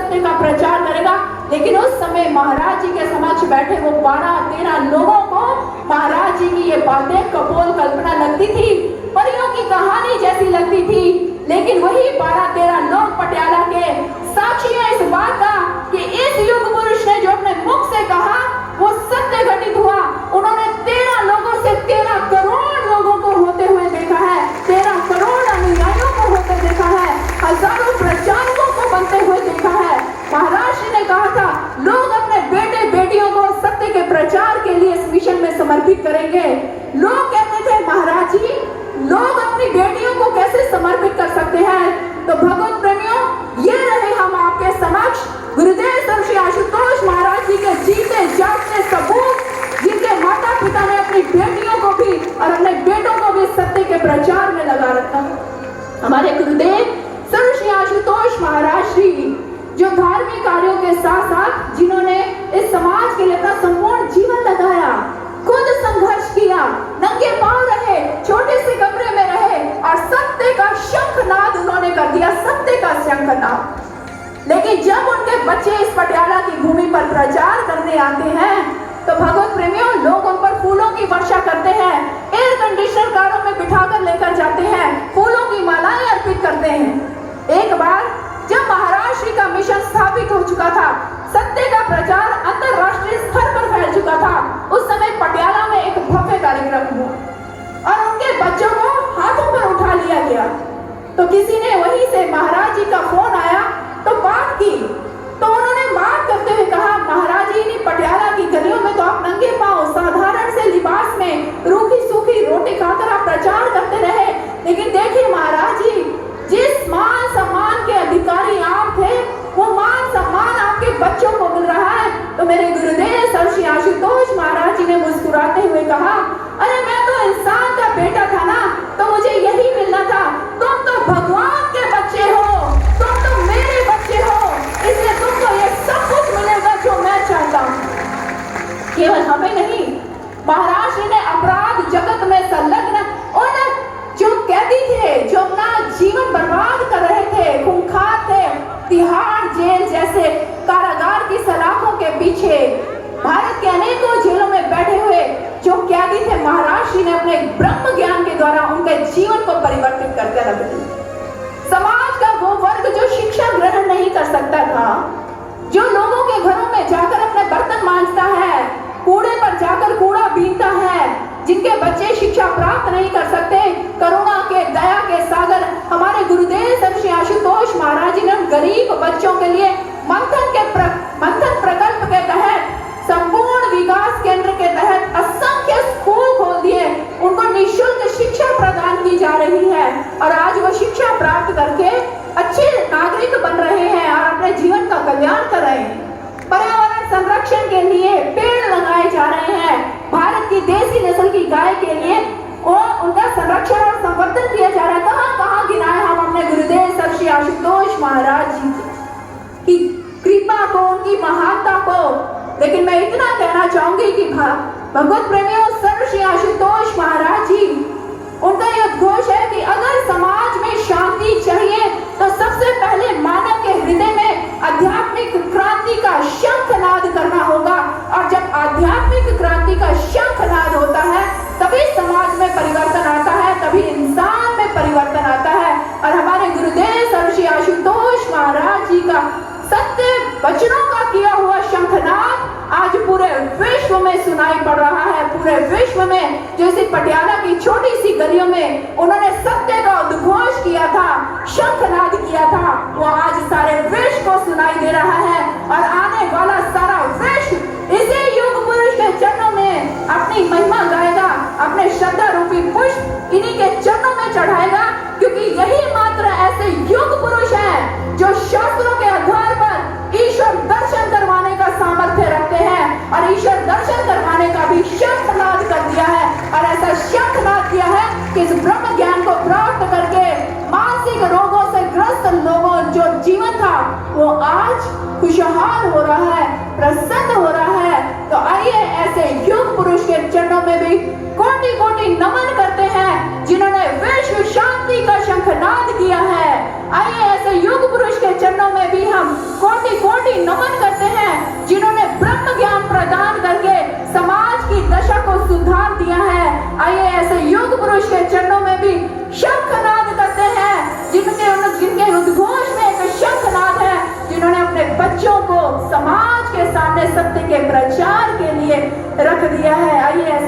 सत्य का प्रचार करेगा। लेकिन उस समय महाराज जी के समक्ष बैठे वो 12-13 लोगों को महाराज जी की ये बातें कपोल कल्पना लगती थी, परियों की कहानी जैसी लगती थी। लेकिन वही 12-13 लोग पटियाला के साक्षी हैं इस बात का कि इस युग पुरुष ने जो अपने मुख से कहा वो सत्य घटित हुआ। उन्होंने 13 लोगों से 13 करोड़ लोगों को होते हुए देखा है, 13 करोड़ अनुयायियों को होते देखा है, हजारों प्रचारकों को बनते हुए देखा है। महाराज जी ने कहा था लोग अपने बेटे बेटियों को सत्य के प्रचार के लिए इस मिशन में समर्पित करेंगे। लोग कहते थे महाराज जी लोग अपनी बेटियों को कैसे समर्पित कर सकते हैं? तो भगवत प्रेमियों, ये रहे हम आपके समक्ष गुरुदेव सर श्री आशुतोष महाराज जी के जीते जागते सबूत, जिनके माता पिता ने अपनी बेटियों को भी और अपने बेटों को भी सत्य के प्रचार में लगा रखा। हमारे गुरुदेव सर श्री आशुतोष महाराज जी जो धार्मिक कार्यों के साथ साथ जिन्होंने इस समाज के लिए अपना संपूर्ण जीवन लगाया, खुद संघर्ष किया, नंगे पांव रहे, छोटे से कमरे में रहे और सत्य का शंखनाद उन्होंने कर दिया, सत्य का शंखनाद। लेकिन जब उनके बच्चे इस पटियाला की भूमि पर प्रचार करने आते हैं तो भगवत प्रेमियों लोग उन पर फूलों की वर्षा करते हैं, एयर कंडीशनर कारों में बिठाकर लेकर जाते हैं, फूलों की मालाएं अर्पित करते हैं। एक बार जब महाराज श्री का मिशन स्थापित हो चुका था, सत्य का प्रचार अंतरराष्ट्रीय स्तर पर फैल चुका था, उस समय पटियाला में एक भव्य कार्यक्रम हुआ और उनके बच्चों को हाथों पर उठा लिया गया। तो किसी ने वहीं से महाराज जी का फोन आया तो बात की, तो उन्होंने बात करते हुए कहा महाराज जी ने पटियाला की गलियों में तो आप नंगे पांव साधारण से लिबास में रूखी सूखी रोटी खाकर आप प्रचार करते रहे, लेकिन देखिए महाराज जी जिस मान सम्मान के अधिकारी आप थे वो मान सम्मान आपके बच्चों को मिल रहा है। तो मेरे गुरुदेव सर श्री आशुतोष महाराज जी ने मुस्कुराते हुए कहा अरे मैं तो इंसान का बेटा था ना, तो मुझे यही मिलना था। तुम तो भगवान के बच्चे हो, तुम तो मेरे बच्चे हो, इसलिए तुमको ये सब कुछ मिलेगा जो मैं चाहता हूँ। केवल हमें नहीं, महाराज जी ने अपराध जगत में संलग्न उन जो कैदी थे, जो अपना जीवन बर्बाद कर रहे थे, खूंखार थे, तिहाड़ जेल जैसे कारागार की सलाखों के पीछे भारत के अनेकों जेलों में बैठे हुए जो कैदी थे, महाराज जी ने अपने ब्रह्म ज्ञान के द्वारा उनके जीवन को परिवर्तित करके रख दिया। समाज का वो वर्ग जो शिक्षा ग्रहण नहीं कर सकता था, जो लोगों के घरों में जाकर अपने बर्तन मांजता है, कूड़े पर जाकर कूड़ा बीनता है, जिनके बच्चे शिक्षा प्राप्त नहीं कर सकते, करुणा के दया के सागर हमारे गुरुदेव सर श्री आशुतोष महाराज जी ने गरीब बच्चों के लिए मंथन प्रकल्प के तहत संपूर्ण विकास केंद्र के तहत असंख्य स्कूल खोल दिए, उनको निःशुल्क शिक्षा प्रदान की जा रही है और आज वो शिक्षा प्राप्त करके अच्छे नागरिक बन रहे हैं और अपने जीवन का कल्याण कर रहे हैं। पर्यावरण संरक्षण के लिए पेड़ लगाए जा रहे हैं, भारत की देसी नस्ल की गाय के लिए और उनका संरक्षण और संवर्धन किया जा रहा है। कहाँ कहाँ गिनाए हम अपने गुरुदेव सर श्री आशुतोष महाराज जी की कृपा को, उनकी महानता को। लेकिन मैं इतना कहना चाहूंगी कि भगवत प्रेमियों सर श्री आशुतोष महाराज जी उनका यह घोष है कि अगर समाज में शांति चाहिए तो सबसे पहले मानव के हृदय में आध्यात्मिक क्रांति का शंखनाद करना होगा और जब आध्यात्मिक क्रांति का शंखनाद होता है तभी समाज में परिवर्तन आता है, तभी इंसान में परिवर्तन आता है। और हमारे गुरुदेव सर श्री आशुतोष महाराज जी का सत्य वचनों का किया हुआ शंखनाद आज पूरे विश्व में सुनाई पड़ रहा है। पूरे विश्व में जो इसी पटियाला की छोटी सी गलियों में उन्होंने सत्य का उद्घोष किया था, शंखनाद किया था, वो आज सारे विश्व को सुनाई दे रहा है और आने वाला सारा विश्व इसी युग पुरुष के चरणों में अपनी महिमा गाएगा, अपने श्रद्धा रूपी पुष्प इन्हीं के चरणों में चढ़ाएगा, क्योंकि यही मात्र ऐसे युग पुरुष हैं जो शास्त्रों के आधार पर ईश्वर दर्शन करवाने का सामर्थ्य रखते हैं और ईश्वर दर्शन करवाने का भी शंखनाद कर दिया है। और ऐसा शंखनाद किया है कि इस ब्रह्म ज्ञान को प्राप्त करके मानसिक रोगों से ग्रस्त लोगों जो जीवन था वो आज खुशहाल हो रहा है, प्रसन्न हो रहा है। तो आइए ऐसे युग पुरुष के चरणों में भी कोटि कोटि नमन करते हैं जिन्होंने विश्व शांति का शंखनाद किया है। आइए ऐसे युग पुरुष के चरणों में भी हम कोटि कोटि नमन करते हैं, जिन्होंने ब्रह्म ज्ञान प्रदान करके समाज की दशा को सुधार दिया है। आइए ऐसे युग पुरुष के चरणों में भी शंखनाद करते हैं, जिनके उद्घोष में एक शंखनाद है, जिन्होंने अपने बच्चों को समाज के सामने सत्य के प्रचार के लिए रख दिया है। आइए ऐसे